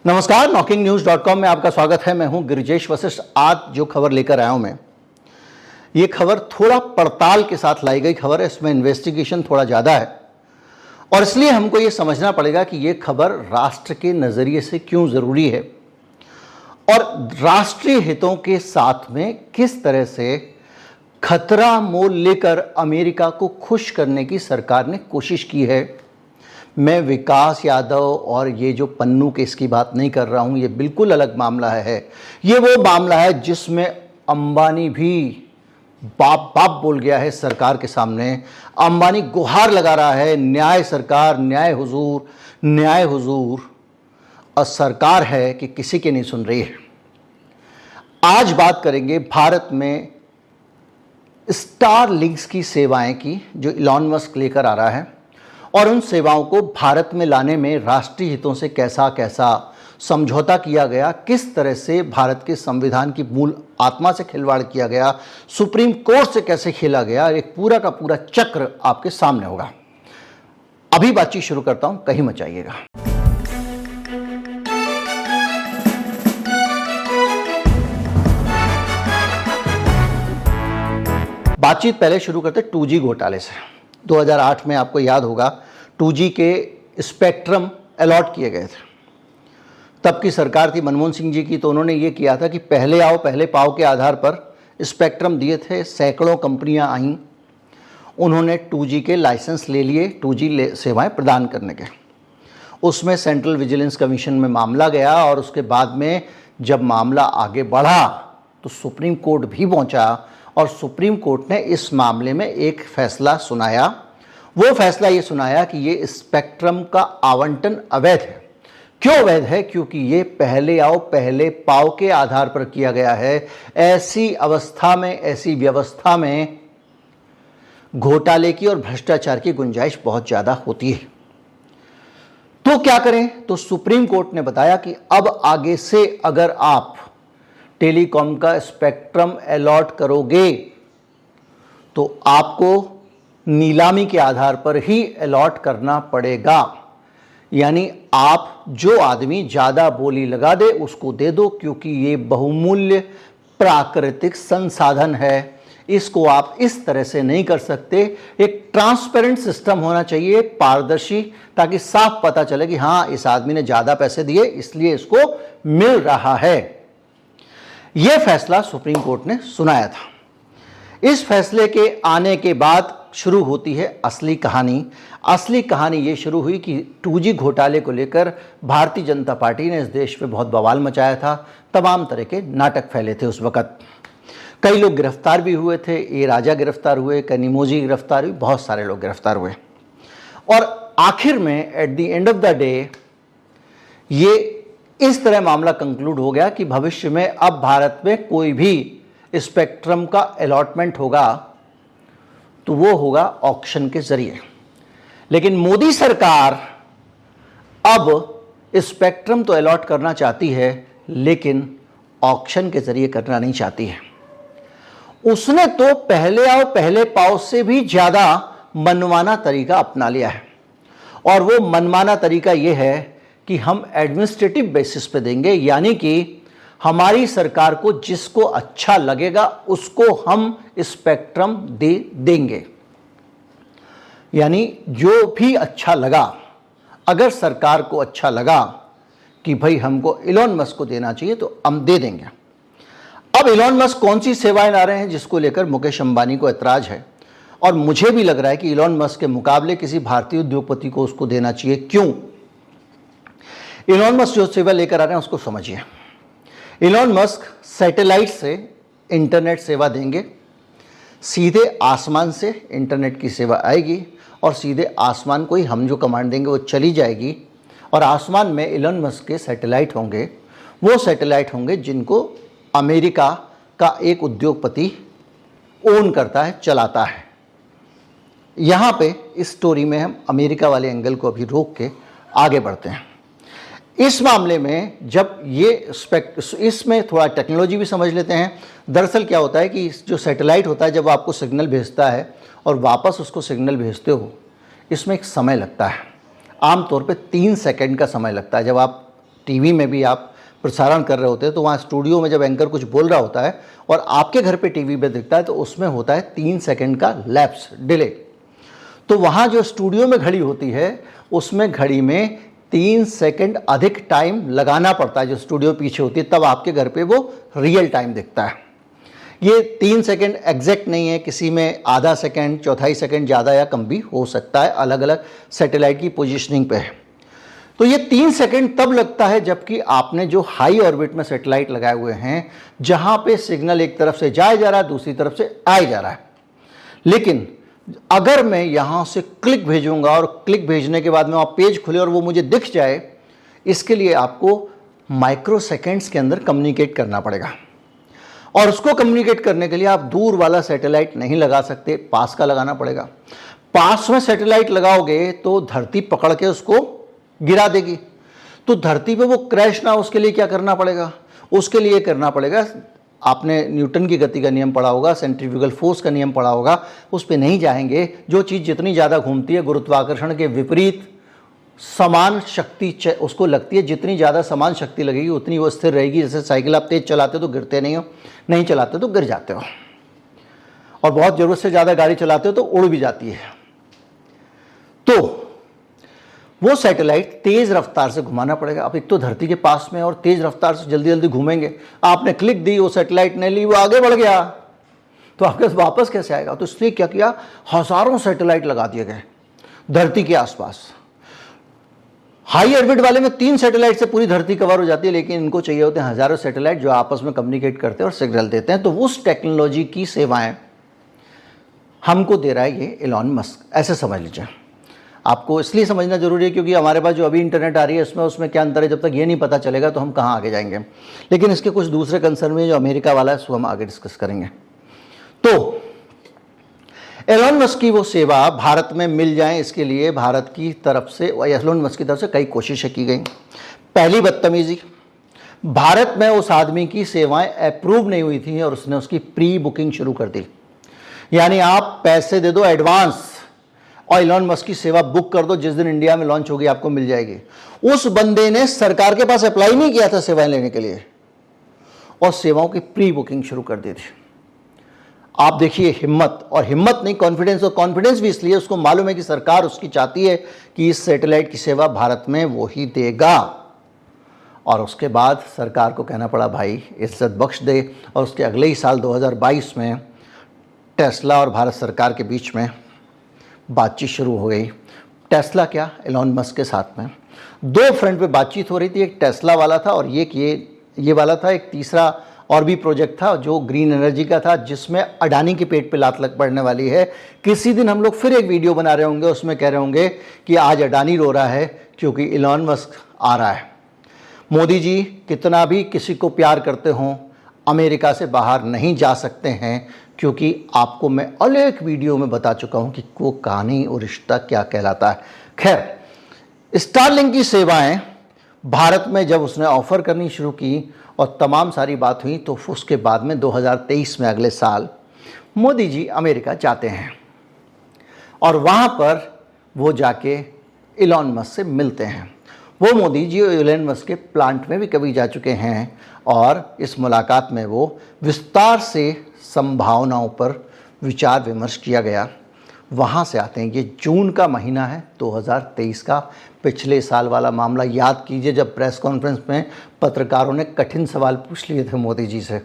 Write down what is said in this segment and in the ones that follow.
नमस्कार, knockingnews.com में आपका स्वागत है। मैं हूं गिरिजेश वशिष्ठ। आज जो खबर लेकर आया हूं मैं, ये खबर थोड़ा पड़ताल के साथ लाई गई खबर है। इसमें इन्वेस्टिगेशन थोड़ा ज़्यादा है और इसलिए हमको ये समझना पड़ेगा कि ये खबर राष्ट्र के नज़रिए से क्यों ज़रूरी है और राष्ट्रीय हितों के साथ में किस तरह से खतरा मोल लेकर अमेरिका को खुश करने की सरकार ने कोशिश की है। मैं विकास यादव और ये जो पन्नू केस की बात नहीं कर रहा हूँ, ये बिल्कुल अलग मामला है। ये वो मामला है जिसमें अंबानी भी बाप बाप बोल गया है सरकार के सामने। अंबानी गुहार लगा रहा है, न्याय सरकार, न्याय हुजूर, न्याय हुजूर। और सरकार है कि किसी के नहीं सुन रही है। आज बात करेंगे भारत में स्टारलिंक्स की सेवाएं की जो इलॉन मस्क लेकर आ रहा है और उन सेवाओं को भारत में लाने में राष्ट्रीय हितों से कैसा कैसा समझौता किया गया, किस तरह से भारत के संविधान की मूल आत्मा से खिलवाड़ किया गया, सुप्रीम कोर्ट से कैसे खेला गया, एक पूरा का पूरा चक्र आपके सामने होगा। अभी बातचीत शुरू करता हूं, कहीं मत जाइएगा। बातचीत पहले शुरू करते 2G घोटाले से। 2008 में आपको याद होगा 2G के स्पेक्ट्रम अलॉट किए गए थे। तब की सरकार थी मनमोहन सिंह जी की, तो उन्होंने ये किया था कि पहले आओ पहले पाओ के आधार पर स्पेक्ट्रम दिए थे। सैकड़ों कंपनियां आईं, उन्होंने 2G के लाइसेंस ले लिए 2G सेवाएं प्रदान करने के। उसमें सेंट्रल विजिलेंस कमीशन में मामला गया और उसके बाद में जब मामला आगे बढ़ा तो सुप्रीम कोर्ट भी पहुंचा और सुप्रीम कोर्ट ने इस मामले में एक फैसला सुनाया। वो फैसला ये सुनाया कि ये स्पेक्ट्रम का आवंटन अवैध है। क्यों अवैध है? क्योंकि ये पहले आओ पहले पाओ के आधार पर किया गया है। ऐसी अवस्था में, ऐसी व्यवस्था में घोटाले की और भ्रष्टाचार की गुंजाइश बहुत ज़्यादा होती है। तो क्या करें? तो सुप्रीम कोर्ट ने बताया कि अब आगे से अगर आप टेलीकॉम का स्पेक्ट्रम अलॉट करोगे तो आपको नीलामी के आधार पर ही अलॉट करना पड़ेगा। यानी आप जो आदमी ज़्यादा बोली लगा दे उसको दे दो, क्योंकि ये बहुमूल्य प्राकृतिक संसाधन है। इसको आप इस तरह से नहीं कर सकते। एक ट्रांसपेरेंट सिस्टम होना चाहिए, पारदर्शी, ताकि साफ पता चले कि हाँ इस आदमी ने ज़्यादा पैसे दिए इसलिए इसको मिल रहा है। यह फैसला सुप्रीम कोर्ट ने सुनाया था। इस फैसले के आने के बाद शुरू होती है असली कहानी। असली कहानी ये शुरू हुई कि 2G घोटाले को लेकर भारतीय जनता पार्टी ने इस देश में बहुत बवाल मचाया था। तमाम तरह के नाटक फैले थे उस वक़्त। कई लोग गिरफ्तार भी हुए थे। ए राजा गिरफ्तार हुए, कनिमोजी गिरफ्तार हुई, बहुत सारे लोग गिरफ्तार हुए और आखिर में at the end of the day ये इस तरह मामला कंक्लूड हो गया कि भविष्य में अब भारत में कोई भी स्पेक्ट्रम का अलॉटमेंट होगा तो वो होगा ऑक्शन के जरिए। लेकिन मोदी सरकार अब स्पेक्ट्रम तो अलॉट करना चाहती है लेकिन ऑक्शन के जरिए करना नहीं चाहती है। उसने तो पहले आओ पहले पाओ से भी ज़्यादा मनमाना तरीका अपना लिया है और वो मनमाना तरीका ये है कि हम एडमिनिस्ट्रेटिव बेसिस पे देंगे, यानी कि हमारी सरकार को जिसको अच्छा लगेगा उसको हम स्पेक्ट्रम दे देंगे। यानी जो भी अच्छा लगा, अगर सरकार को अच्छा लगा कि भाई हमको इलॉन मस्क को देना चाहिए तो हम दे देंगे। अब इलॉन मस्क कौन सी सेवाएं ला रहे हैं जिसको लेकर मुकेश अंबानी को ऐतराज है और मुझे भी लग रहा है कि इलॉन मस्क के मुकाबले किसी भारतीय उद्योगपति को उसको देना चाहिए। क्यों? इलॉन मस्क जो सेवा लेकर आ रहे हैं उसको समझिए। इलॉन मस्क सैटेलाइट से इंटरनेट सेवा देंगे। सीधे आसमान से इंटरनेट की सेवा आएगी और सीधे आसमान को ही हम जो कमांड देंगे वो चली जाएगी और आसमान में इलॉन मस्क के सैटेलाइट होंगे। वो सैटेलाइट होंगे जिनको अमेरिका का एक उद्योगपति ओन करता है, चलाता है। यहाँ पे इस स्टोरी में हम अमेरिका वाले एंगल को अभी रोक के आगे बढ़ते हैं। इस मामले में जब ये इसमें थोड़ा टेक्नोलॉजी भी समझ लेते हैं। दरअसल क्या होता है कि जो सैटेलाइट होता है जब आपको सिग्नल भेजता है और वापस उसको सिग्नल भेजते हो, इसमें एक समय लगता है। आमतौर पे 3 सेकंड का समय लगता है। जब आप टीवी में भी आप प्रसारण कर रहे होते हैं तो वहाँ स्टूडियो में जब एंकर कुछ बोल रहा होता है और आपके घर पे टीवी पे दिखता है तो उसमें होता है 3 सेकंड का लैप्स डिले। तो वहाँ जो स्टूडियो में घड़ी होती है उसमें घड़ी में 3 सेकंड अधिक टाइम लगाना पड़ता है, जो स्टूडियो पीछे होती है, तब आपके घर पे वो रियल टाइम दिखता है। ये 3 सेकंड एग्जैक्ट नहीं है, किसी में आधा सेकंड, चौथाई सेकंड ज़्यादा या कम भी हो सकता है, अलग अलग सैटेलाइट की पोजीशनिंग पे है। तो ये 3 सेकंड तब लगता है जबकि आपने जो हाई ऑर्बिट में सैटेलाइट लगाए हुए हैं, जहां पे सिग्नल एक तरफ से जाया जा रहा है, दूसरी तरफ से आया जा रहा है। लेकिन अगर मैं यहां से क्लिक भेजूंगा और क्लिक भेजने के बाद में वहाँ पेज खुले और वो मुझे दिख जाए, इसके लिए आपको माइक्रो सेकेंड्स के अंदर कम्युनिकेट करना पड़ेगा। और उसको कम्युनिकेट करने के लिए आप दूर वाला सैटेलाइट नहीं लगा सकते, पास का लगाना पड़ेगा। पास में सैटेलाइट लगाओगे तो धरती पकड़ के उसको गिरा देगी, तो धरती पे वो क्रैश ना, उसके लिए क्या करना पड़ेगा? उसके लिए करना पड़ेगा, आपने न्यूटन की गति का नियम पढ़ा होगा, सेंट्रीफ्यूगल फोर्स का नियम पढ़ा होगा, उस पे नहीं जाएंगे। जो चीज़ जितनी ज़्यादा घूमती है गुरुत्वाकर्षण के विपरीत समान शक्ति उसको लगती है, जितनी ज़्यादा समान शक्ति लगेगी उतनी वो स्थिर रहेगी। जैसे साइकिल आप तेज चलाते हो तो गिरते नहीं हो, नहीं चलाते तो गिर जाते हो, और बहुत ज़रूरत से ज़्यादा गाड़ी चलाते हो तो उड़ भी जाती है। तो वो सैटेलाइट तेज़ रफ्तार से घुमाना पड़ेगा। अब एक तो धरती के पास में और तेज़ रफ्तार से जल्दी जल्दी घूमेंगे, आपने क्लिक दी, वो सैटेलाइट ने ली, वो आगे बढ़ गया, तो आपके पास वापस कैसे आएगा? तो इसलिए क्या किया, हज़ारों सैटेलाइट लगा दिए गए धरती के आसपास। हाई ऑर्बिट वाले में 3 सैटेलाइट से पूरी धरती कवर हो जाती है, लेकिन इनको चाहिए होते हैं हज़ारों सैटेलाइट जो आपस में कम्युनिकेट करते हैं और सिग्नल देते हैं। तो उस टेक्नोलॉजी की सेवाएं हमको दे रहा है ये एलॉन मस्क, ऐसे समझ लीजिए। आपको इसलिए समझना जरूरी है क्योंकि हमारे पास जो अभी इंटरनेट आ रही है उसमें क्या अंतर है, जब तक ये नहीं पता चलेगा तो हम कहाँ आगे जाएंगे। लेकिन इसके कुछ दूसरे कंसर्न में जो अमेरिका वाला है उसको हम आगे डिस्कस करेंगे। तो एलॉन मस्क की वो सेवा भारत में मिल जाए, इसके लिए भारत की तरफ से, एलॉन मस्क की तरफ से कई कोशिशें की गई। पहली बदतमीजी, भारत में उस आदमी की सेवाएं अप्रूव नहीं हुई थी और उसने उसकी प्री बुकिंग शुरू कर दी। यानी आप पैसे दे दो एडवांस और एलॉन मस्क की सेवा बुक कर दो, जिस दिन इंडिया में लॉन्च होगी आपको मिल जाएगी। उस बंदे ने सरकार के पास अप्लाई नहीं किया था सेवाएं लेने के लिए और सेवाओं की प्री बुकिंग शुरू कर दी थी। आप देखिए हिम्मत, और हिम्मत नहीं कॉन्फिडेंस, और कॉन्फिडेंस भी इसलिए उसको मालूम है कि सरकार उसकी चाहती है कि इस सैटेलाइट की सेवा भारत में वो ही देगा। और उसके बाद सरकार को कहना पड़ा भाई इज्जत बख्श दे, और उसके अगले ही साल 2022 में टेस्ला और भारत सरकार के बीच में बातचीत शुरू हो गई। टेस्ला क्या, एलॉन मस्क के साथ में 2 फ्रंट पे बातचीत हो रही थी। एक टेस्ला वाला था और ये वाला था, एक तीसरा और भी प्रोजेक्ट था जो ग्रीन एनर्जी का था, जिसमें अडानी के पेट पे लात लग पड़ने वाली है। किसी दिन हम लोग फिर एक वीडियो बना रहे होंगे, उसमें कह रहे होंगे कि आज अडानी रो रहा है क्योंकि एलॉन मस्क आ रहा है। मोदी जी कितना भी किसी को प्यार करते हों, अमेरिका से बाहर नहीं जा सकते हैं, क्योंकि आपको मैं अलग वीडियो में बता चुका हूं कि वो कहानी और रिश्ता क्या कहलाता है। खैर, स्टारलिंक की सेवाएं भारत में जब उसने ऑफर करनी शुरू की और तमाम सारी बात हुई, तो उसके बाद में 2023 में अगले साल मोदी जी अमेरिका जाते हैं और वहाँ पर वो जाके एलॉन मस्क से मिलते हैं। वो मोदी जी एलॉन मस्क के प्लांट में भी कभी जा चुके हैं और इस मुलाकात में वो विस्तार से संभावनाओं पर विचार विमर्श किया गया। वहाँ से आते हैं, ये जून का महीना है 2023 का। पिछले साल वाला मामला याद कीजिए, जब प्रेस कॉन्फ्रेंस में पत्रकारों ने कठिन सवाल पूछ लिए थे मोदी जी से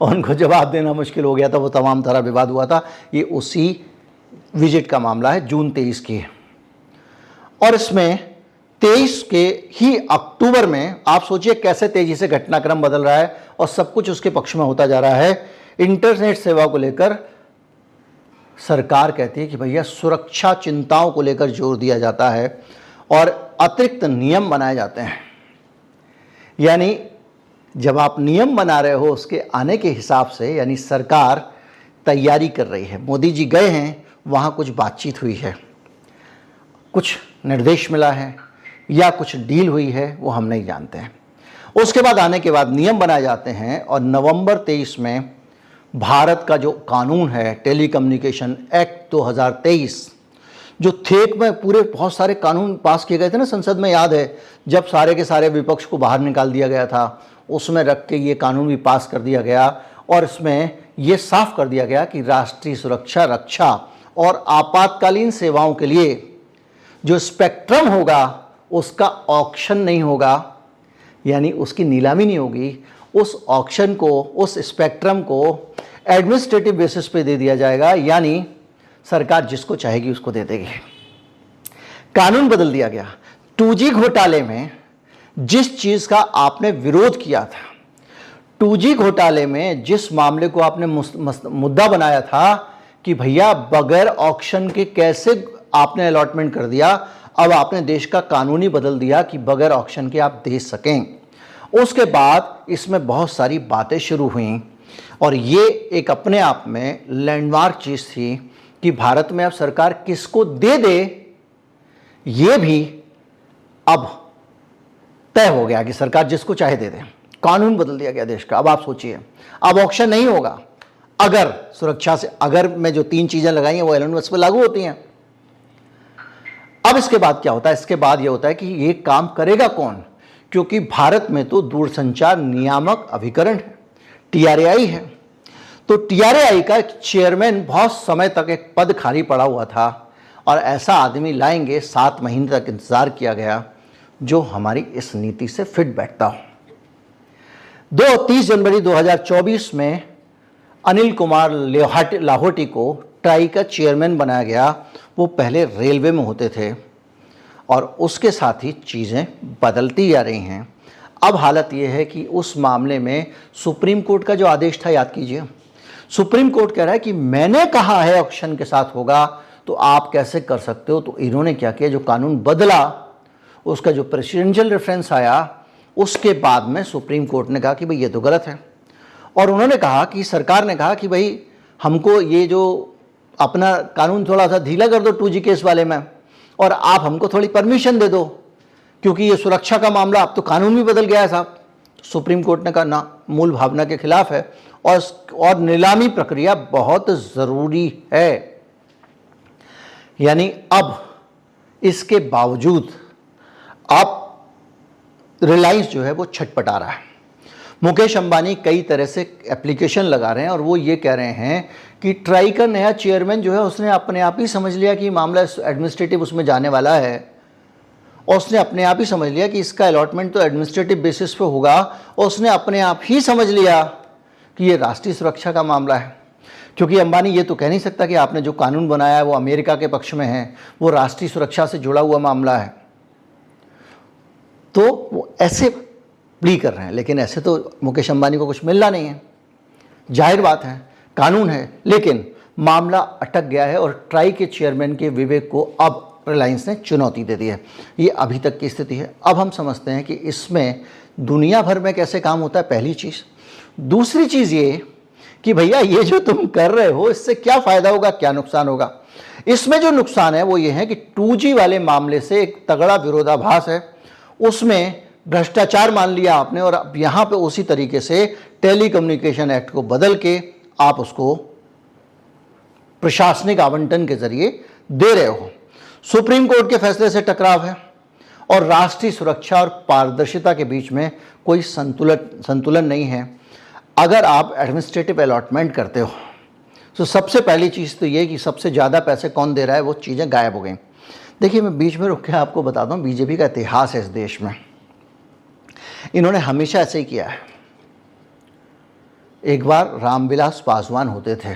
और उनको जवाब देना मुश्किल हो गया था, वो तमाम तरह विवाद हुआ था। ये उसी विजिट का मामला है, जून 23 की। और इसमें 23 के ही अक्टूबर में आप सोचिए कैसे तेजी से घटनाक्रम बदल रहा है और सब कुछ उसके पक्ष में होता जा रहा है। इंटरनेट सेवा को लेकर सरकार कहती है कि भैया सुरक्षा चिंताओं को लेकर जोर दिया जाता है और अतिरिक्त नियम बनाए जाते हैं। यानी जब आप नियम बना रहे हो उसके आने के हिसाब से, यानी सरकार तैयारी कर रही है। मोदी जी गए हैं, वहाँ कुछ बातचीत हुई है, कुछ निर्देश मिला है या कुछ डील हुई है, वो हम नहीं जानते हैं। उसके बाद आने के बाद नियम बनाए जाते हैं और नवंबर 23 में भारत का जो कानून है टेलीकम्युनिकेशन एक्ट 2023, जो थेक में पूरे बहुत सारे कानून पास किए गए थे ना संसद में, याद है जब सारे के सारे विपक्ष को बाहर निकाल दिया गया था, उसमें रख के ये कानून भी पास कर दिया गया और इसमें ये साफ कर दिया गया कि राष्ट्रीय सुरक्षा, रक्षा और आपातकालीन सेवाओं के लिए जो स्पेक्ट्रम होगा उसका ऑक्शन नहीं होगा, यानी उसकी नीलामी नहीं होगी। उस ऑक्शन को, उस स्पेक्ट्रम को एडमिनिस्ट्रेटिव बेसिस पे दे दिया जाएगा, यानी सरकार जिसको चाहेगी उसको दे देगी। कानून बदल दिया गया। 2G घोटाले में जिस चीज का आपने विरोध किया था, 2G घोटाले में जिस मामले को आपने मुद्दा बनाया था कि भैया बगैर ऑक्शन के कैसे आपने अलॉटमेंट कर दिया, अब आपने देश का कानून ही बदल दिया कि बगैर ऑक्शन के आप दे सकें। उसके बाद इसमें बहुत सारी बातें शुरू हुई और ये एक अपने आप में लैंडमार्क चीज़ थी कि भारत में अब सरकार किसको दे दे ये भी अब तय हो गया कि सरकार जिसको चाहे दे दे। कानून बदल दिया गया देश का। अब आप सोचिए, अब ऑक्शन नहीं होगा अगर सुरक्षा से, अगर मैं जो 3 चीज़ें लगाई हैं वो एलन मस्क पर लागू होती हैं। अब इसके बाद क्या होता है? इसके बाद ये होता है कि ये काम करेगा कौन, क्योंकि भारत में तो दूरसंचार नियामक अभिकरण है, TRAI है। तो TRAI का चेयरमैन बहुत समय तक एक पद खाली पड़ा हुआ था और ऐसा आदमी लाएंगे, 7 महीने तक इंतजार किया गया जो हमारी इस नीति से फिट बैठता हो। 30 जनवरी 2024 में अनिल कुमार लाहोटी को ट्राई का चेयरमैन बनाया गया। वो पहले रेलवे में होते थे और उसके साथ ही चीज़ें बदलती जा रही हैं। अब हालत ये है कि उस मामले में सुप्रीम कोर्ट का जो आदेश था, याद कीजिए, सुप्रीम कोर्ट कह रहा है कि मैंने कहा है ऑक्शन के साथ होगा तो आप कैसे कर सकते हो। तो इन्होंने क्या किया, जो कानून बदला उसका जो प्रेसिडेंशियल रेफरेंस आया, उसके बाद में सुप्रीम कोर्ट ने कहा कि भाई ये तो गलत है। और उन्होंने कहा कि सरकार ने कहा कि भाई हमको ये जो अपना कानून थोड़ा सा ढीला कर दो 2G केस वाले में, और आप हमको थोड़ी परमिशन दे दो, क्योंकि ये सुरक्षा का मामला, अब तो कानून भी बदल गया है साहब। सुप्रीम कोर्ट ने कहा ना, मूल भावना के खिलाफ है और नीलामी प्रक्रिया बहुत ज़रूरी है। यानी अब इसके बावजूद अब रिलायंस जो है वो छटपटा रहा है। मुकेश अंबानी कई तरह से एप्लीकेशन लगा रहे हैं और वो ये कह रहे हैं कि ट्राई का नया चेयरमैन जो है उसने अपने आप ही समझ लिया कि मामला एडमिनिस्ट्रेटिव उसमें जाने वाला है, और उसने अपने आप ही समझ लिया कि इसका अलॉटमेंट तो एडमिनिस्ट्रेटिव बेसिस पे होगा, और उसने अपने आप ही समझ लिया कि ये राष्ट्रीय सुरक्षा का मामला है। क्योंकि अंबानी ये तो कह नहीं सकता कि आपने जो कानून बनाया है वो अमेरिका के पक्ष में है, वो राष्ट्रीय सुरक्षा से जुड़ा हुआ मामला है। तो वो ऐसे प्ली कर रहे हैं, लेकिन ऐसे तो मुकेश अंबानी को कुछ मिलना नहीं है। जाहिर बात है, कानून है, लेकिन मामला अटक गया है और ट्राई के चेयरमैन के विवेक को अब रिलायंस ने चुनौती दे दी है। ये अभी तक की स्थिति है। अब हम समझते हैं कि इसमें दुनिया भर में कैसे काम होता है, पहली चीज़। दूसरी चीज़ ये कि भैया ये जो तुम कर रहे हो इससे क्या फ़ायदा होगा, क्या नुकसान होगा। इसमें जो नुकसान है वो ये है कि 2G वाले मामले से एक तगड़ा विरोधाभास है, उसमें भ्रष्टाचार मान लिया आपने, और अब यहाँ पे उसी तरीके से टेलीकम्युनिकेशन एक्ट को बदल के आप उसको प्रशासनिक आवंटन के जरिए दे रहे हो। सुप्रीम कोर्ट के फैसले से टकराव है और राष्ट्रीय सुरक्षा और पारदर्शिता के बीच में कोई संतुलन नहीं है। अगर आप एडमिनिस्ट्रेटिव अलॉटमेंट करते हो तो सबसे पहली चीज़ तो ये कि सबसे ज़्यादा पैसे कौन दे रहा है, वो चीज़ें गायब हो गई। देखिए, मैं बीच में रुक के आपको बताता हूँ, बीजेपी का इतिहास है इस देश में, इन्होंने हमेशा ऐसे ही किया है। एक बार रामविलास पासवान होते थे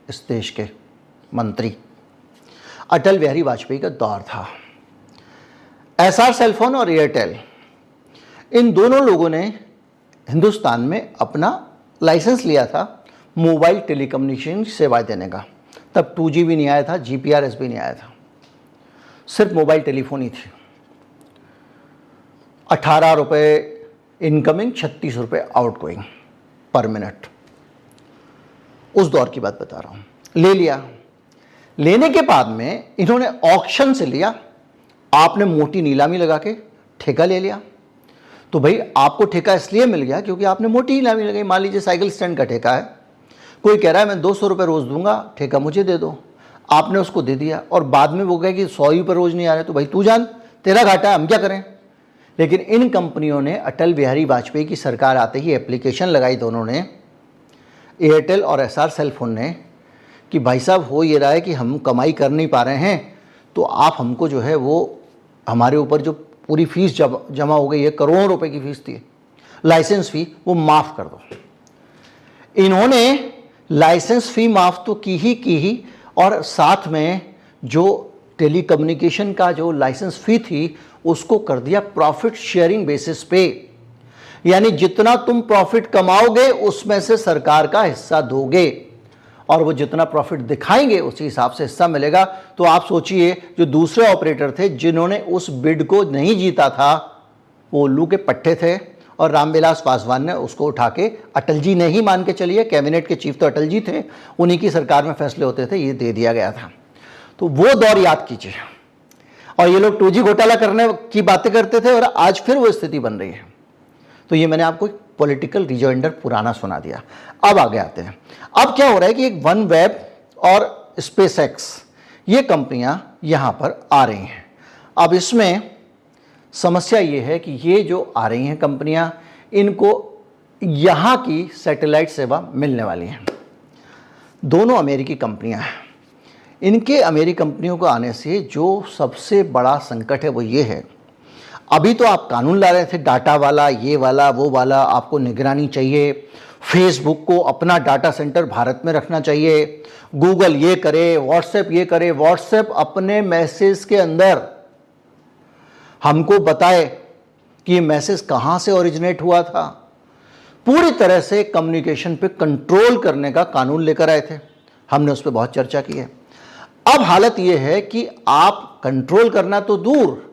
इस देश के मंत्री, अटल बिहारी वाजपेयी का दौर था। एसआर सेलफोन और एयरटेल, इन दोनों लोगों ने हिंदुस्तान में अपना लाइसेंस लिया था मोबाइल टेलीकम्युनिकेशन सेवाएं देने का। तब 2G भी नहीं आया था, GPRS भी नहीं आया था, सिर्फ मोबाइल टेलीफोनी थी। 18 रुपये इनकमिंग, 36 रुपये आउटगोइंग पर मिनट। उस दौर की बात बता रहा हूँ। ले लिया, लेने के बाद में इन्होंने ऑक्शन से लिया, आपने मोटी नीलामी लगा के ठेका ले लिया। तो भाई आपको ठेका इसलिए मिल गया क्योंकि आपने मोटी नीलामी लगाई। मान लीजिए साइकिल स्टैंड का ठेका है, कोई कह रहा है मैं 200 रुपये रोज़ दूंगा, ठेका मुझे दे दो। आपने उसको दे दिया और बाद में वो कहे कि 100 ही पर रोज नहीं आ रहे, तो भाई तू जान, तेरा घाटा, हम क्या करें। लेकिन इन कंपनियों ने अटल बिहारी वाजपेयी की सरकार आते ही एप्लीकेशन लगाई दोनों ने, एयरटेल और एसआर सेलफोन ने, कि भाई साहब हो ये रहा है कि हम कमाई कर नहीं पा रहे हैं, तो आप हमको जो है वो हमारे ऊपर जो पूरी फीस जमा हो गई है, करोड़ों रुपए की फीस थी, लाइसेंस फी, वो माफ़ कर दो। इन्होंने लाइसेंस फी माफ़ तो की ही और साथ में जो टेलीकम्युनिकेशन का जो लाइसेंस फी थी उसको कर दिया प्रॉफिट शेयरिंग बेसिस पे, यानी जितना तुम प्रॉफिट कमाओगे उसमें से सरकार का हिस्सा दोगे और वो जितना प्रॉफिट दिखाएंगे उसी हिसाब से हिस्सा मिलेगा। तो आप सोचिए जो दूसरे ऑपरेटर थे जिन्होंने उस बिड को नहीं जीता था वो उल्लू के पट्टे थे और रामविलास पासवान ने उसको उठा के, अटल जी ने ही मान के चलिए, कैबिनेट के चीफ तो अटल जी थे, उन्हीं की सरकार में फैसले होते थे, ये दे दिया गया था। तो वो दौर याद कीजिए। और ये लोग 2G घोटाला करने की बातें करते थे और आज फिर वो स्थिति बन रही है। तो ये मैंने आपको पॉलिटिकल रिजॉइंडर पुराना सुना दिया। अब आगे आते हैं। अब क्या हो रहा है कि एक वन वेब और स्पेसएक्स ये कंपनियां यहां पर आ रही हैं। अब इसमें समस्या ये है कि ये जो आ रही हैं कंपनियां, इनको यहां की सैटेलाइट सेवा मिलने वाली है। दोनों अमेरिकी कंपनियां हैं। इनके अमेरिकी कंपनियों को आने से जो सबसे बड़ा संकट है वो ये है, अभी तो आप कानून ला रहे थे डाटा वाला, ये वाला वो वाला, आपको निगरानी चाहिए, फेसबुक को अपना डाटा सेंटर भारत में रखना चाहिए, गूगल ये करे, व्हाट्सएप ये करे, व्हाट्सएप अपने मैसेज के अंदर हमको बताए कि ये मैसेज कहाँ से ओरिजिनेट हुआ था, पूरी तरह से कम्युनिकेशन पे कंट्रोल करने का कानून लेकर आए थे। हमने उस पर बहुत चर्चा की है। अब हालत ये है कि आप कंट्रोल करना तो दूर,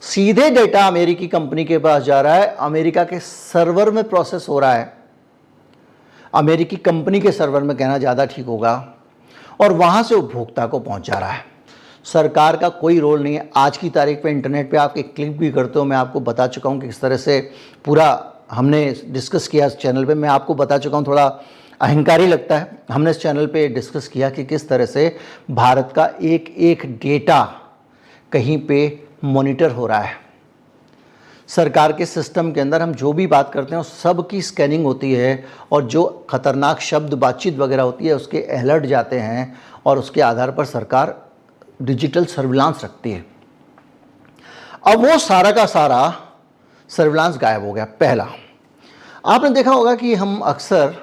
सीधे डेटा अमेरिकी कंपनी के पास जा रहा है, अमेरिका के सर्वर में प्रोसेस हो रहा है, अमेरिकी कंपनी के सर्वर में कहना ज़्यादा ठीक होगा, और वहाँ से उपभोक्ता को पहुँच जा रहा है। सरकार का कोई रोल नहीं है। आज की तारीख पे इंटरनेट पे आप एक क्लिक भी करते हो, मैं आपको बता चुका हूँ कि किस तरह से पूरा हमने डिस्कस किया इस चैनल पे। मैं आपको बता चुका हूँ, थोड़ा अहंकारी लगता है, हमने इस चैनल पे डिस्कस किया कि किस तरह से भारत का एक एक डेटा कहीं पे मॉनिटर हो रहा है। सरकार के सिस्टम के अंदर हम जो भी बात करते हैं उस सब की स्कैनिंग होती है और जो खतरनाक शब्द बातचीत वगैरह होती है उसके अलर्ट जाते हैं और उसके आधार पर सरकार डिजिटल सर्विलांस रखती है। अब वो सारा का सारा सर्विलांस गायब हो गया। पहला, आपने देखा होगा कि हम अक्सर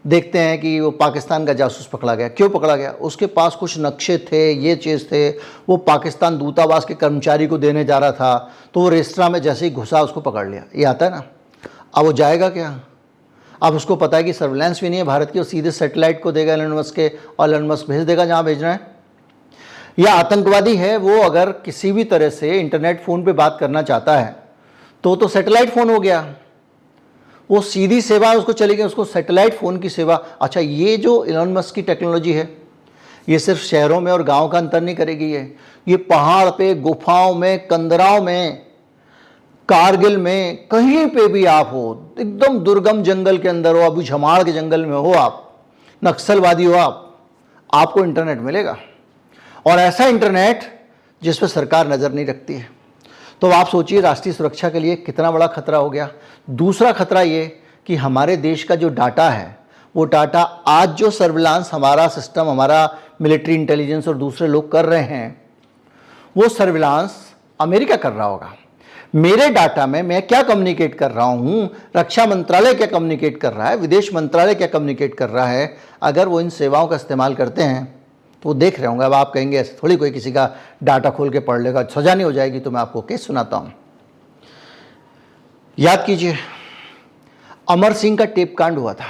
देखते हैं कि वो पाकिस्तान का जासूस पकड़ा गया। क्यों पकड़ा गया? उसके पास कुछ नक्शे थे, ये चीज़ थे, वो पाकिस्तान दूतावास के कर्मचारी को देने जा रहा था, तो वो रेस्तरां में जैसे ही घुसा उसको पकड़ लिया। ये आता है ना। अब वो जाएगा क्या? अब उसको पता है कि सर्विलांस भी नहीं है भारत की, वो सीधे सैटेलाइट को देगा एलन मस्क के और एलन मस्क भेज देगा जहाँ भेजना है। या आतंकवादी है वो, अगर किसी भी तरह से इंटरनेट फ़ोन पर बात करना चाहता है तो सैटेलाइट फ़ोन हो गया, वो सीधी सेवा उसको चलेगी, उसको सैटेलाइट फ़ोन की सेवा। अच्छा, ये जो एलन मस्क की टेक्नोलॉजी है ये सिर्फ शहरों में और गांव का अंतर नहीं करेगी, ये पहाड़ पे, गुफाओं में, कंदराओं में, कारगिल में, कहीं पे भी आप हो, एकदम दुर्गम जंगल के अंदर हो, अभी झमाड़ के जंगल में हो आप, नक्सलवादी हो आपको इंटरनेट मिलेगा। और ऐसा इंटरनेट जिस पर सरकार नज़र नहीं रखती है। तो आप सोचिए राष्ट्रीय सुरक्षा के लिए कितना बड़ा खतरा हो गया। दूसरा खतरा ये कि हमारे देश का जो डाटा है वो डाटा आज जो सर्विलांस हमारा सिस्टम, हमारा मिलिट्री इंटेलिजेंस और दूसरे लोग कर रहे हैं, वो सर्विलांस अमेरिका कर रहा होगा। मेरे डाटा में मैं क्या कम्युनिकेट कर रहा हूँ, रक्षा मंत्रालय क्या कम्युनिकेट कर रहा है, विदेश मंत्रालय क्या कम्युनिकेट कर रहा है, अगर वो इन सेवाओं का इस्तेमाल करते हैं तो वो देख रहे होंगे। अब आप कहेंगे ऐसे थोड़ी कोई किसी का डाटा खोल के पढ़ लेगा, सजा नहीं हो जाएगी। तो मैं आपको केस सुनाता हूँ। याद कीजिए, अमर सिंह का टेप कांड हुआ था।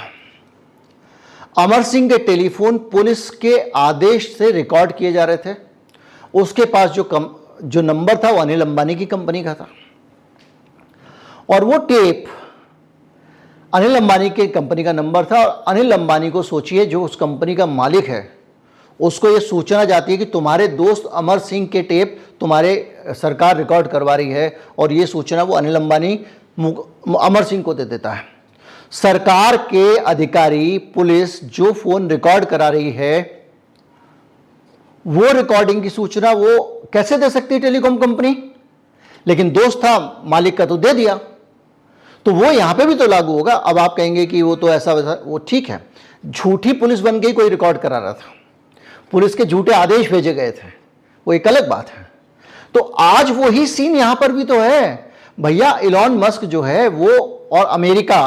अमर सिंह के टेलीफोन पुलिस के आदेश से रिकॉर्ड किए जा रहे थे। उसके पास जो नंबर था वो अनिल अंबानी की कंपनी का था, और वो टेप अनिल अंबानी की कंपनी का नंबर था। और अनिल अंबानी को सोचिए, जो उस कंपनी का मालिक है, उसको ये सूचना जाती है कि तुम्हारे दोस्त अमर सिंह के टेप तुम्हारे सरकार रिकॉर्ड करवा रही है, और ये सूचना वो अनिल अंबानी अमर सिंह को दे देता है। सरकार के अधिकारी, पुलिस जो फ़ोन रिकॉर्ड करा रही है वो रिकॉर्डिंग की सूचना वो कैसे दे सकती है टेलीकॉम कंपनी? लेकिन दोस्त था मालिक का तो दे दिया, तो वो यहां पे भी तो लागू होगा। अब आप कहेंगे कि वो तो ऐसा वैसा, वो ठीक है, झूठी पुलिस बन गई, कोई रिकॉर्ड करा रहा था, पुलिस के झूठे आदेश भेजे गए थे, वो एक अलग बात है। तो आज वही सीन यहां पर भी तो है भैया। इलॉन मस्क जो है वो और अमेरिका,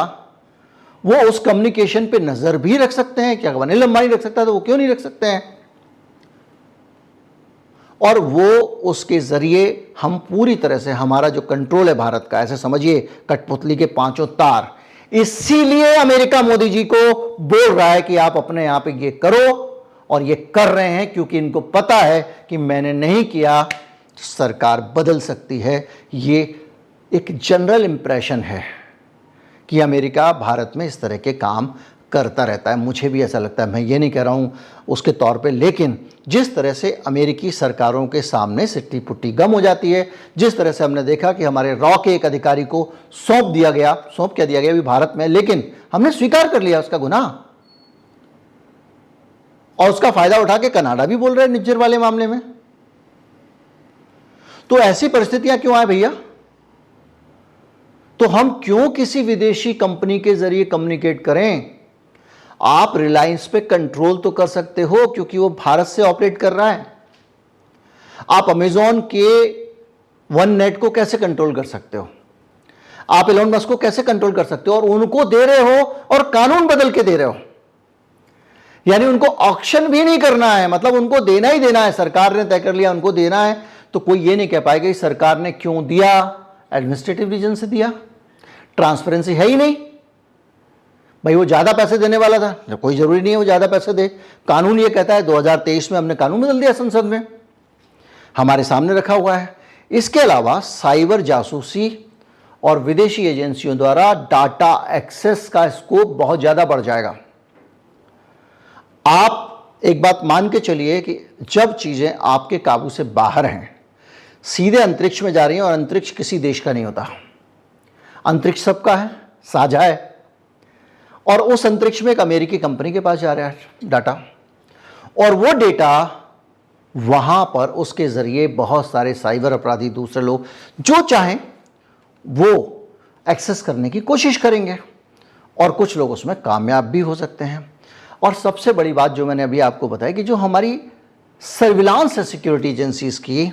वो उस कम्युनिकेशन पे नजर भी रख सकते हैं। क्या अनिल अंबानी रख सकता है तो वो क्यों नहीं रख सकते हैं? और वो उसके जरिए हम पूरी तरह से, हमारा जो कंट्रोल है भारत का, ऐसे समझिए कठपुतली के पांचों तार, इसीलिए अमेरिका मोदी जी को बोल रहा है कि आप अपने यहां पे ये करो, और ये कर रहे हैं क्योंकि इनको पता है कि मैंने नहीं किया सरकार बदल सकती है। ये एक जनरल इंप्रेशन है कि अमेरिका भारत में इस तरह के काम करता रहता है। मुझे भी ऐसा लगता है, मैं ये नहीं कह रहा हूं उसके तौर पे, लेकिन जिस तरह से अमेरिकी सरकारों के सामने सिट्टी पुट्टी गम हो जाती है, जिस तरह से हमने देखा कि हमारे रॉ के एक अधिकारी को सौंप क्या दिया गया अभी भारत में, लेकिन हमने स्वीकार कर लिया उसका गुनाह, और उसका फायदा उठा के कनाडा भी बोल रहे हैं निज्जर वाले मामले में। तो ऐसी परिस्थितियां क्यों आए भैया? तो हम क्यों किसी विदेशी कंपनी के जरिए कम्युनिकेट करें? आप रिलायंस पे कंट्रोल तो कर सकते हो क्योंकि वो भारत से ऑपरेट कर रहा है। आप अमेजॉन के वन नेट को कैसे कंट्रोल कर सकते हो? आप एलोन मस्क को कैसे कंट्रोल कर सकते हो? और उनको दे रहे हो और कानून बदल के दे रहे हो, यानी उनको ऑक्शन भी नहीं करना है, मतलब उनको देना ही देना है, सरकार ने तय कर लिया उनको देना है। तो कोई ये नहीं कह पाएगा कि सरकार ने क्यों दिया, एडमिनिस्ट्रेटिव रीजन से दिया, ट्रांसपेरेंसी है ही नहीं। भाई वो ज्यादा पैसे देने वाला था, जब कोई जरूरी नहीं है वो ज्यादा पैसे दे। कानून ये कहता है, 2023 में हमने कानून बदल दिया संसद में, हमारे सामने रखा हुआ है। इसके अलावा साइबर जासूसी और विदेशी एजेंसियों द्वारा डाटा एक्सेस का स्कोप बहुत ज्यादा बढ़ जाएगा। आप एक बात मान के चलिए कि जब चीजें आपके काबू से बाहर हैं, सीधे अंतरिक्ष में जा रही हैं, और अंतरिक्ष किसी देश का नहीं होता, अंतरिक्ष सबका है, साझा है, और उस अंतरिक्ष में एक अमेरिकी कंपनी के पास जा रहा है डाटा, और वो डेटा वहां पर उसके जरिए बहुत सारे साइबर अपराधी, दूसरे लोग जो चाहें वो एक्सेस करने की कोशिश करेंगे, और कुछ लोग उसमें कामयाब भी हो सकते हैं। और सबसे बड़ी बात जो मैंने अभी आपको बताया कि जो हमारी सर्विलांस है सिक्योरिटी एजेंसीज की,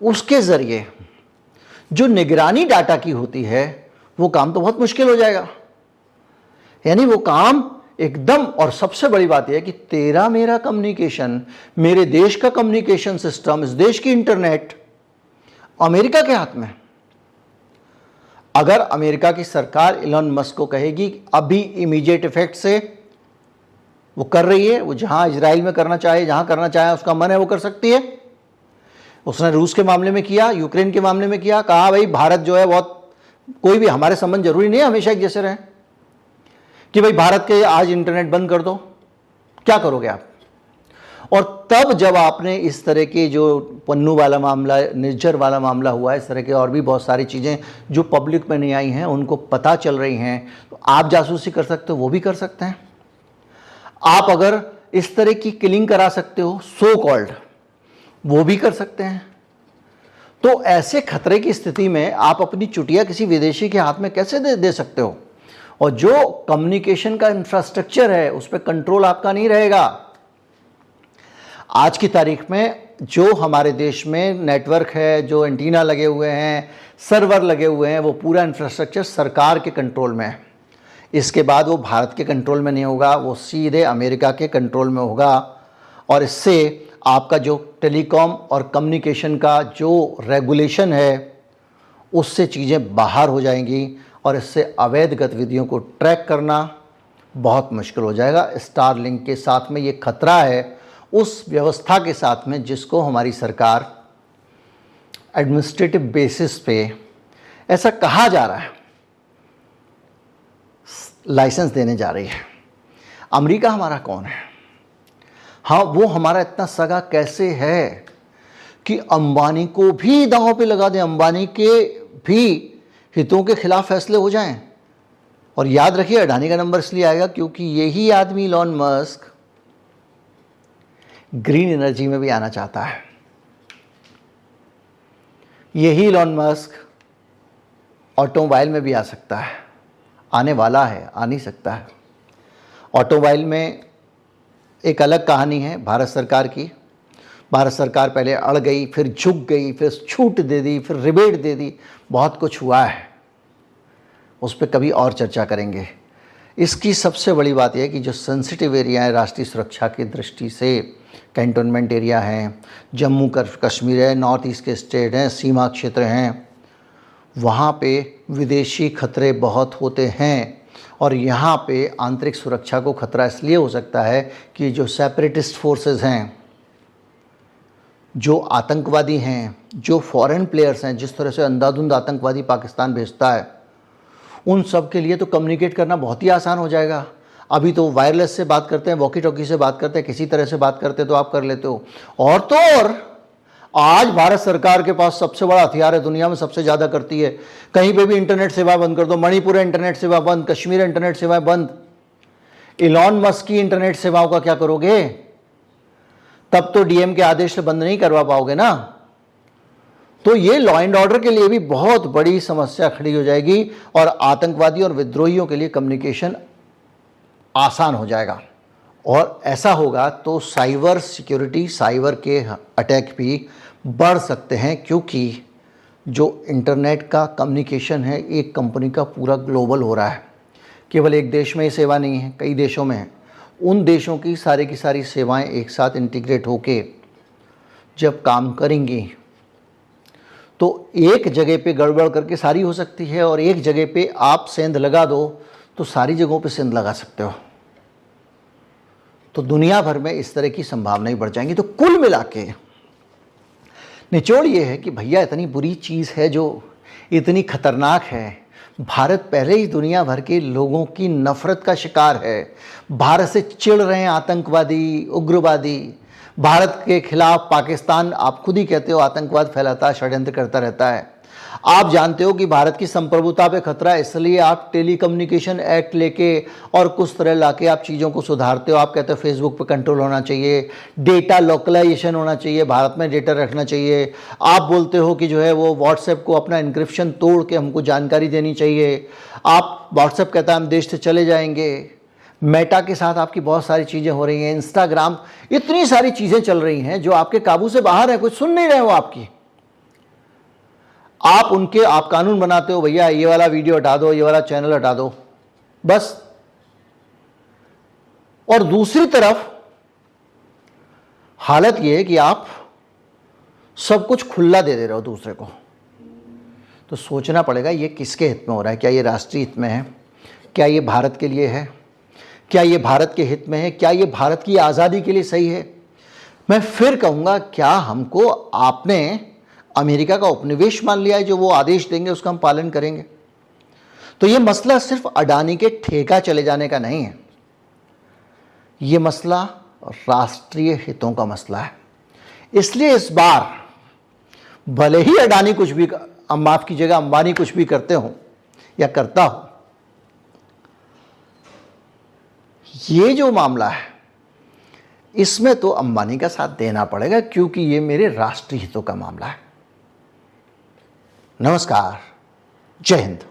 उसके जरिए जो निगरानी डाटा की होती है, वो काम तो बहुत मुश्किल हो जाएगा। यानी वो काम एकदम, और सबसे बड़ी बात यह है कि तेरा मेरा कम्युनिकेशन, मेरे देश का कम्युनिकेशन सिस्टम, इस देश की इंटरनेट अमेरिका के हाथ में। अगर अमेरिका की सरकार इलॉन मस्क को कहेगी अभी इमीडिएट इफेक्ट से, वो कर रही है, वो जहां इजराइल में करना चाहे, जहां करना चाहे उसका मन है वो कर सकती है। उसने रूस के मामले में किया, यूक्रेन के मामले में किया, कहा भाई भारत जो है बहुत, कोई भी हमारे संबंध जरूरी नहीं है हमेशा एक जैसे रहे, कि भाई भारत के आज इंटरनेट बंद कर दो, क्या करोगे आप? और तब जब आपने इस तरह के जो पन्नू वाला मामला, निज्जर वाला मामला हुआ, इस तरह के और भी बहुत सारी चीज़ें जो पब्लिक में नहीं आई हैं, उनको पता चल रही हैं, तो आप जासूसी कर सकते हो, वो भी कर सकते हैं। आप अगर इस तरह की किलिंग करा सकते हो, सो कॉल्ड, वो भी कर सकते हैं। तो ऐसे खतरे की स्थिति में आप अपनी चुटिया किसी विदेशी के हाथ में कैसे दे सकते हो? और जो कम्युनिकेशन का इंफ्रास्ट्रक्चर है उस पर कंट्रोल आपका नहीं रहेगा। आज की तारीख में जो हमारे देश में नेटवर्क है, जो एंटीना लगे हुए हैं, सर्वर लगे हुए हैं, वो पूरा इंफ्रास्ट्रक्चर सरकार के कंट्रोल में है। इसके बाद वो भारत के कंट्रोल में नहीं होगा, वो सीधे अमेरिका के कंट्रोल में होगा। और इससे आपका जो टेलीकॉम और कम्युनिकेशन का जो रेगुलेशन है, उससे चीज़ें बाहर हो जाएंगी, और इससे अवैध गतिविधियों को ट्रैक करना बहुत मुश्किल हो जाएगा। स्टारलिंक के साथ में ये खतरा है, उस व्यवस्था के साथ में जिसको हमारी सरकार एडमिनिस्ट्रेटिव बेसिस पे, ऐसा कहा जा रहा है, लाइसेंस देने जा रही है। अमेरिका हमारा कौन है? हाँ, वो हमारा इतना सगा कैसे है कि अंबानी को भी दांव पे लगा दें, अंबानी के भी हितों के खिलाफ फैसले हो जाएं। और याद रखिए, अडानी का नंबर इसलिए आएगा क्योंकि यही आदमी इलॉन मस्क ग्रीन एनर्जी में भी आना चाहता है। यही इलॉन मस्क ऑटोमोबाइल में भी आ सकता है, आने वाला है, आ नहीं सकता है। ऑटोमोबाइल में एक अलग कहानी है भारत सरकार की। भारत सरकार पहले अड़ गई, फिर झुक गई, फिर छूट दे दी, फिर रिबेट दे दी, बहुत कुछ हुआ है, उस पर कभी और चर्चा करेंगे। इसकी सबसे बड़ी बात यह है कि जो सेंसिटिव एरिया है राष्ट्रीय सुरक्षा की दृष्टि से, कैंटोनमेंट एरिया हैं, जम्मू कश्मीर है, नॉर्थ ईस्ट के स्टेट हैं, सीमा क्षेत्र हैं, वहाँ पे विदेशी खतरे बहुत होते हैं। और यहाँ पे आंतरिक सुरक्षा को खतरा इसलिए हो सकता है कि जो सेपरेटिस्ट फोर्सेस हैं, जो आतंकवादी हैं, जो फॉरेन प्लेयर्स हैं, जिस तरह से अंधाधुंध आतंकवादी पाकिस्तान भेजता है, उन सब के लिए तो कम्युनिकेट करना बहुत ही आसान हो जाएगा। अभी तो वायरलेस से बात करते हैं, वॉकी टॉकी से बात करते हैं, किसी तरह से बात करते तो आप कर लेते हो। और तो और आज भारत सरकार के पास सबसे बड़ा हथियार है, दुनिया में सबसे ज़्यादा करती है। कहीं पे भी इंटरनेट सेवा बंद कर दो, मणिपुर इंटरनेट सेवा बंद, कश्मीर इंटरनेट सेवा बंद, इलॉन मस्क की इंटरनेट सेवाओं का क्या करोगे? तब तो डीएम के आदेश से बंद नहीं करवा पाओगे ना। तो ये लॉ एंड ऑर्डर के लिए भी बहुत बड़ी समस्या खड़ी हो जाएगी और आतंकवादी और विद्रोहियों के लिए कम्युनिकेशन आसान हो जाएगा। और ऐसा होगा तो साइबर सिक्योरिटी, साइबर के अटैक भी बढ़ सकते हैं, क्योंकि जो इंटरनेट का कम्युनिकेशन है एक कंपनी का पूरा ग्लोबल हो रहा है। केवल एक देश में ये सेवा नहीं है, कई देशों में है। उन देशों की सारी सेवाएं एक साथ इंटीग्रेट होके जब काम करेंगी तो एक जगह पे गड़बड़ करके सारी हो सकती है, और एक जगह पे आप सेंध लगा दो तो सारी जगहों पे सेंध लगा सकते हो। तो दुनिया भर में इस तरह की संभावनाएं बढ़ जाएंगी। तो कुल मिला के निचोड़ ये है कि भैया इतनी बुरी चीज़ है जो इतनी खतरनाक है, भारत पहले ही दुनिया भर के लोगों की नफरत का शिकार है। भारत से चिढ़ रहे हैं आतंकवादी, उग्रवादी। भारत के खिलाफ पाकिस्तान, आप खुद ही कहते हो, आतंकवाद फैलाता है, षड्यंत्र करता रहता है। आप जानते हो कि भारत की संप्रभुता पे खतरा है, इसलिए आप टेलीकम्युनिकेशन एक्ट लेके और कुछ तरह लाके आप चीज़ों को सुधारते हो। आप कहते हो फेसबुक पे कंट्रोल होना चाहिए, डेटा लोकलाइजेशन होना चाहिए, भारत में डेटा रखना चाहिए। आप बोलते हो कि जो है वो व्हाट्सएप को अपना इंक्रिप्शन तोड़ के हमको जानकारी देनी चाहिए। आप व्हाट्सएप कहता है हम देश से चले जाएंगे। मेटा के साथ आपकी बहुत सारी चीज़ें हो रही हैं, इंस्टाग्राम, इतनी सारी चीज़ें चल रही हैं जो आपके काबू से बाहर है, कुछ सुन नहीं रहे हो आपकी। आप कानून बनाते हो, भैया ये वाला वीडियो हटा दो, ये वाला चैनल हटा दो, बस। और दूसरी तरफ हालत ये है कि आप सब कुछ खुला दे रहे हो दूसरे को। तो सोचना पड़ेगा ये किसके हित में हो रहा है। क्या ये राष्ट्रीय हित में है? क्या ये भारत के लिए है? क्या ये भारत के हित में है? क्या ये भारत की आज़ादी के लिए सही है? मैं फिर कहूँगा, क्या हमको आपने अमेरिका का उपनिवेश मान लिया है, जो वो आदेश देंगे उसका हम पालन करेंगे? तो ये मसला सिर्फ अडानी के ठेका चले जाने का नहीं है, ये मसला राष्ट्रीय हितों का मसला है। इसलिए इस बार भले ही अडानी कुछ भी, माफ कीजिएगा, अंबानी कुछ भी करते हो या करता हो, ये जो मामला है इसमें तो अंबानी का साथ देना पड़ेगा, क्योंकि ये मेरे राष्ट्रीय हितों का मामला है। नमस्कार, जय हिंद।